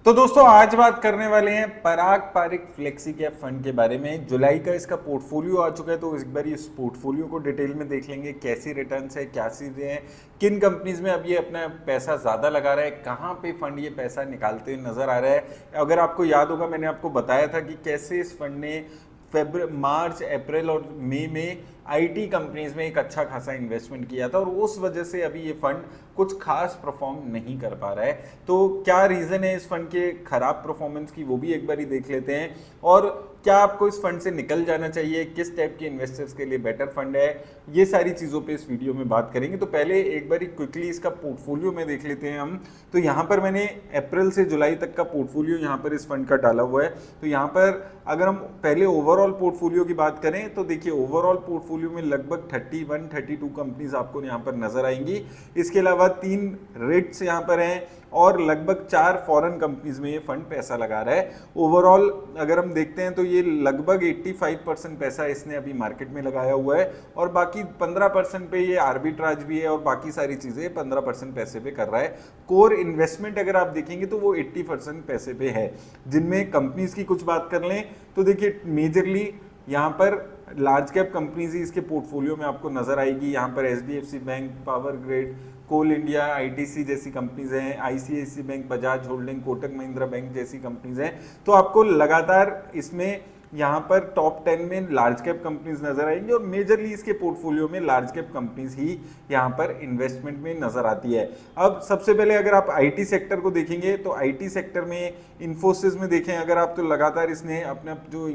तो दोस्तों आज बात करने वाले हैं पराग पारिक फ्लेक्सी कैप फंड के बारे में। जुलाई का इसका पोर्टफोलियो आ चुका है, तो एक बार इस पोर्टफोलियो को डिटेल में देख लेंगे, कैसी रिटर्न्स है, क्या चीज़ें हैं, किन कंपनीज में अब ये अपना पैसा ज़्यादा लगा रहा है, कहाँ पे फंड ये पैसा निकालते हुए नजर आ रहा है। अगर आपको याद होगा, मैंने आपको बताया था कि कैसे इस फंड ने मार्च, अप्रैल और मई में आईटी कंपनीज में एक अच्छा खासा इन्वेस्टमेंट किया था और उस वजह से अभी ये फंड कुछ खास परफॉर्म नहीं कर पा रहा है। तो क्या रीज़न है इस फंड के खराब परफॉर्मेंस की, वो भी एक बार ही देख लेते हैं। और क्या आपको इस फंड से निकल जाना चाहिए, किस टाइप के इन्वेस्टर्स के लिए बेटर फंड है, ये सारी चीज़ों पे इस वीडियो में बात करेंगे। तो पहले एक बार क्विकली इसका पोर्टफोलियो में देख लेते हैं हम। तो यहाँ पर मैंने अप्रैल से जुलाई तक का पोर्टफोलियो यहाँ पर इस फंड का डाला हुआ है। तो यहाँ पर अगर हम पहले ओवरऑल पोर्टफोलियो की बात करें तो देखिए ओवरऑल पोर्टफोलियो में लगभग 31-32 कंपनीज आपको यहाँ पर नजर आएंगी। इसके अलावा 3 रेट्स यहाँ पर हैं और लगभग 4 फॉरेन कंपनीज में ये फंड पैसा लगा रहा है। ओवरऑल अगर हम देखते हैं तो ये लगभग 85% पैसा इसने अभी मार्केट में लगाया हुआ है और बाकी 15% पे ये आर्बिट्राज भी है और बाकी सारी चीजें 15% पैसे पे कर रहा है। कोर इन्वेस्टमेंट अगर आप देखेंगे तो वो 80% पैसे पे है। जिनमें कंपनीज की कुछ बात कर लें तो देखिए मेजरली यहाँ पर लार्ज कैप कंपनीज ही इसके पोर्टफोलियो में आपको नजर आएगी। यहाँ पर HDFC bank, power grid, Coal India, ITC जैसी कंपनीज हैं, ICICI bank, Bajaj holding, Kotak Mahindra bank जैसी कंपनीज हैं। तो आपको लगातार इसमें यहाँ पर टॉप 10 में लार्ज कैप कंपनीज नजर आएंगी और मेजरली इसके पोर्टफोलियो में लार्ज कैप कंपनीज ही यहाँ पर इन्वेस्टमेंट में नजर आती है। अब सबसे पहले अगर आप आईटी सेक्टर को देखेंगे तो आईटी सेक्टर में इन्फोसिस में देखें अगर आप, तो लगातार इसने अपना जो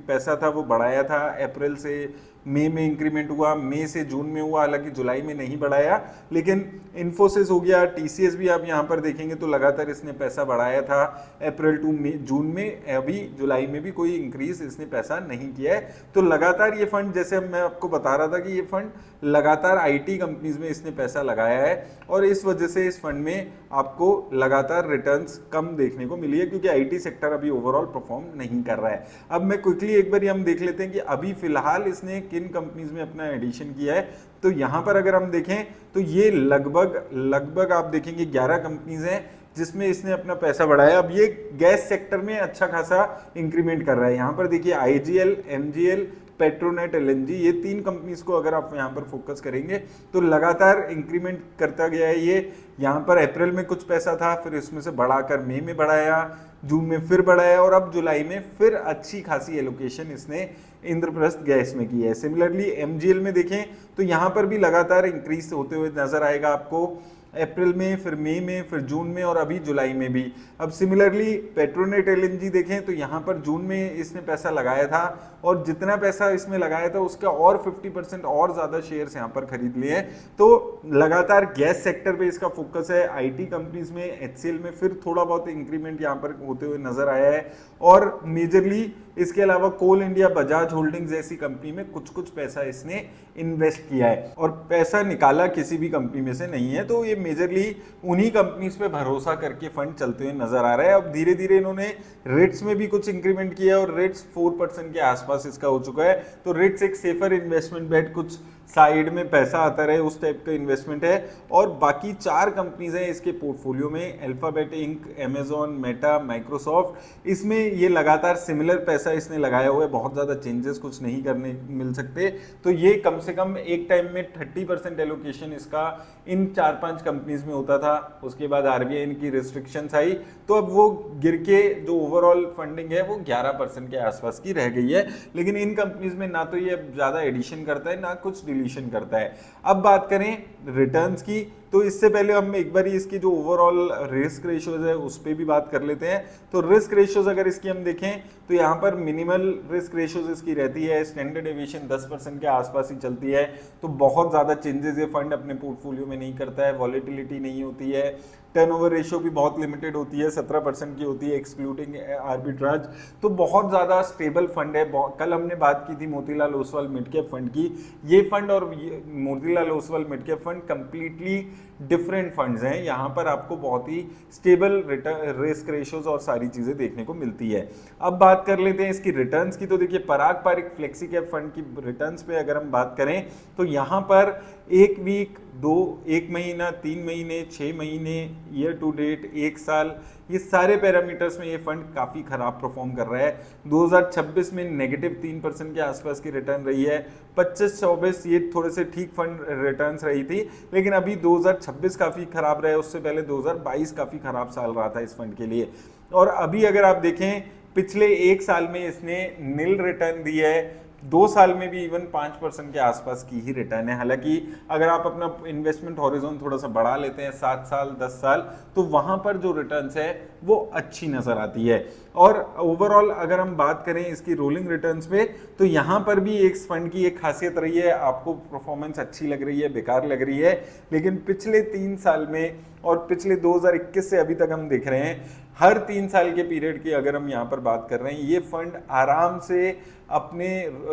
पैसा था वो बढ़ाया था। अप्रैल से मई में इंक्रीमेंट हुआ, मई से जून में हुआ, हालांकि जुलाई में नहीं बढ़ाया। लेकिन इन्फोसिस हो गया, टीसीएस भी आप यहाँ पर देखेंगे तो लगातार इसने पैसा बढ़ाया था अप्रैल टू जून में। अभी जुलाई में भी कोई इंक्रीज इसने पैसा नहीं किया है। तो लगातार ये फंड, जैसे मैं आपको बता रहा था कि ये फंड लगातार आईटी कंपनीज में इसने पैसा लगाया है और इस वजह से इस फंड में आपको लगातार रिटर्न्स कम देखने को मिली है, क्योंकि आईटी सेक्टर अभी ओवरऑल परफॉर्म नहीं कर रहा है। अब मैं क्विकली एक बार हम देख लेते हैं कि अभी फिलहाल इसने किन कंपनीज में अपना एडिशन किया है। तो यहां पर अगर हम देखें तो ये लगभग आप देखेंगे 11 कंपनीज हैं जिसमें इसने अपना पैसा बढ़ाया। अब ये गैस सेक्टर में अच्छा खासा इंक्रीमेंट कर रहा है। यहाँ पर देखिए आईजीएल, एमजीएल, पेट्रोनेट, एलएनजी, ये 3 कंपनीज को अगर आप यहाँ पर फोकस करेंगे तो लगातार इंक्रीमेंट करता गया है। ये यहाँ पर अप्रैल में कुछ पैसा था, फिर इसमें से बढ़ाकर मई में बढ़ाया, जून में फिर बढ़ाया और अब जुलाई में फिर अच्छी खासी एलोकेशन इसने इंद्रप्रस्थ गैस में की है। सिमिलरली एमजीएल में देखें तो यहाँ पर भी लगातार इंक्रीज होते हुए नजर आएगा आपको, अप्रैल में, फिर मई में, फिर जून में और अभी जुलाई में भी। अब सिमिलरली पेट्रोनेट एलएनजी देखें तो यहाँ पर जून में इसने पैसा लगाया था और जितना पैसा इसमें लगाया था उसका और 50% और ज़्यादा शेयर्स यहाँ पर खरीद लिए हैं। तो लगातार गैस सेक्टर पे इसका फोकस है। आईटी कंपनीज में, एचसीएल में फिर थोड़ा बहुत इंक्रीमेंट यहाँ पर होते हुए नजर आया है और मेजरली इसके अलावा कोल इंडिया, बजाज होल्डिंग जैसी कंपनी में कुछ कुछ पैसा इसने इन्वेस्ट किया है और पैसा निकाला किसी भी कंपनी में से नहीं है। तो ये मेजरली उन्हीं कंपनीज पे भरोसा करके फंड चलते हुए नजर आ रहा है। अब धीरे धीरे इन्होंने रेट्स में भी कुछ इंक्रीमेंट किया और रेट्स 4% के आसपास इसका हो चुका है। तो रेट्स एक सेफर इन्वेस्टमेंट बेट, कुछ साइड में पैसा आता रहे उस टाइप का इन्वेस्टमेंट है। और बाकी 4 कंपनीज हैं इसके पोर्टफोलियो में, Alphabet Inc, Amazon, Meta, Microsoft. इसमें ये लगातार सिमिलर पैसा इसने लगाया हुआ है, बहुत ज़्यादा चेंजेस कुछ नहीं करने मिल सकते। तो ये कम से कम एक टाइम में 30% एलोकेशन इसका इन 4-5 कंपनीज में होता था। उसके बाद आरबीआई इनकी रिस्ट्रिक्शंस आई तो अब वो गिर के जो ओवरऑल फंडिंग है वो 11% के आसपास की रह गई है। लेकिन इन कंपनीज में ना तो ये ज़्यादा एडिशन करता है ना कुछ डिलीशन करता है। अब बात करें रिटर्न्स की तो इससे पहले हम एक बार इसकी जो ओवरऑल रिस्क रेशियोज है उस पर भी बात कर लेते हैं। तो रिस्क रेशियोज अगर इसकी हम देखें तो यहाँ पर मिनिमल रिस्क रेशियोज इसकी रहती है, स्टैंडर्ड डेविएशन 10% के आसपास ही चलती है। तो बहुत ज़्यादा चेंजेस ये फंड अपने पोर्टफोलियो में नहीं करता है, वॉलेटिलिटी नहीं होती है, टर्नओवर रेशियो भी बहुत लिमिटेड होती है, 17% की होती है एक्सक्लूडिंग आर्बिट्राज। तो बहुत ज़्यादा स्टेबल फंड है। कल हमने बात की थी Motilal Oswal mid cap fund की। ये फंड और Motilal Oswal mid cap fund completely different funds हैं। यहाँ पर आपको बहुत ही स्टेबल रिस्क रेशियोज और सारी चीज़ें देखने को मिलती है। अब बात कर लेते हैं इसकी रिटर्न्स की। तो देखिए पराग पारिक फ्लेक्सी कैप फंड की रिटर्न्स पे अगर हम बात करें तो यहाँ पर एक वीक एक महीना, 3 महीने, 6 महीने, ईयर टू डेट, 1 साल, ये सारे पैरामीटर्स में ये फंड काफ़ी खराब परफॉर्म कर रहा है। 2026 में -3% के आसपास की रिटर्न रही है। 25-24 ये थोड़े से ठीक फंड रिटर्न्स रही थी, लेकिन अभी 2026 काफ़ी खराब रहा है। उससे पहले 2022 काफ़ी खराब साल रहा था इस फंड के लिए। और अभी अगर आप देखें, पिछले 1 साल में इसने नील रिटर्न दी है, 2 साल में भी इवन 5% के आसपास की ही रिटर्न है। हालांकि अगर आप अपना इन्वेस्टमेंट हॉरिजॉन थोड़ा सा बढ़ा लेते हैं, 7 साल, 10 साल, तो वहां पर जो रिटर्न्स है वो अच्छी नजर आती है। और ओवरऑल अगर हम बात करें इसकी रोलिंग रिटर्न्स पे, तो यहाँ पर भी एक फंड की एक खासियत रही है, आपको परफॉर्मेंस अच्छी लग रही है, बेकार लग रही है, लेकिन पिछले 3 साल में और पिछले 2021 से अभी तक हम देख रहे हैं, हर 3 साल के पीरियड की अगर हम यहाँ पर बात कर रहे हैं, ये फंड आराम से अपने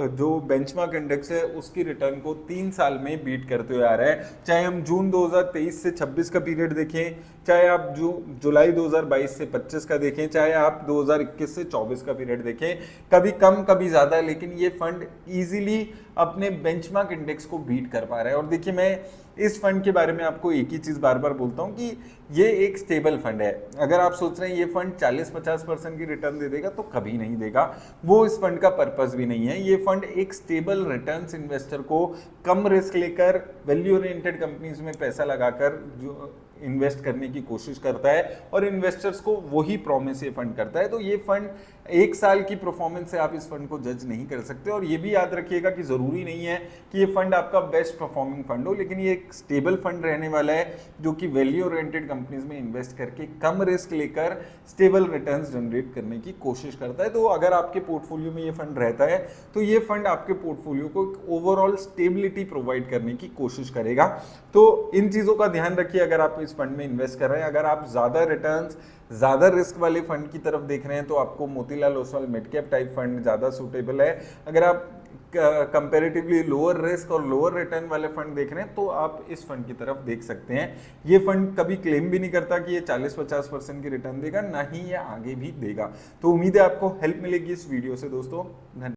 जो बेंचमार्क इंडेक्स है उसकी रिटर्न को 3 साल में बीट करते हुए आ रहा है। चाहे हम जून 2023 से 26 का पीरियड देखें, चाहे आप जुलाई 2022 से 25 का देखें, चाहे आप 2021 से 24 का पीरियड देखें, कभी कम कभी ज़्यादा, लेकिन ये फंड इजीली अपने बेंचमार्क इंडेक्स को बीट कर पा रहा है। और देखिए, मैं इस फंड के बारे में आपको एक ही चीज़ बार बार बोलता हूँ कि ये एक स्टेबल फंड है। अगर आप सोच रहे हैं ये फंड 40-50% की रिटर्न दे देगा, तो कभी नहीं देगा। वो इस फंड का पर्पस भी नहीं है। ये फंड एक स्टेबल रिटर्न्स इन्वेस्टर को कम रिस्क लेकर वैल्यू ओरिएंटेड कंपनीज में पैसा लगाकर जो इन्वेस्ट करने की कोशिश करता है, और इन्वेस्टर्स को वही प्रॉमिस ये फंड करता है। तो ये फंड 1 साल की परफॉर्मेंस से आप इस फंड को जज नहीं कर सकते। और ये भी याद रखिएगा कि ज़रूरी नहीं है कि ये फंड आपका बेस्ट परफॉर्मिंग फंड हो, लेकिन ये एक स्टेबल फंड रहने वाला है जो कि वैल्यू ओरिएंटेड कंपनीज में इन्वेस्ट करके कम रिस्क लेकर स्टेबल रिटर्न्स जनरेट करने की कोशिश करता है। तो अगर आपके पोर्टफोलियो में ये फंड रहता है, तो ये फंड आपके पोर्टफोलियो को एक ओवरऑल स्टेबिलिटी प्रोवाइड करने की कोशिश करेगा। तो इन चीज़ों का ध्यान रखिए अगर आप इस फंड में इन्वेस्ट कर रहे हैं। अगर आप ज़्यादा रिटर्न्स, ज़्यादा रिस्क वाले फंड की तरफ देख रहे हैं, तो आपको Motilal Oswal mid cap type fund ज़्यादा सूटेबल है। अगर आप कंपैरेटिवली लोअर रिस्क और लोअर रिटर्न वाले फंड देख रहे हैं, तो आप इस फंड की तरफ देख सकते हैं। ये फंड कभी क्लेम भी नहीं करता कि ये 40-50% की रिटर्न देगा, ना ही ये आगे भी देगा। तो उम्मीद है आपको हेल्प मिलेगी इस वीडियो से दोस्तों। धन्यवाद।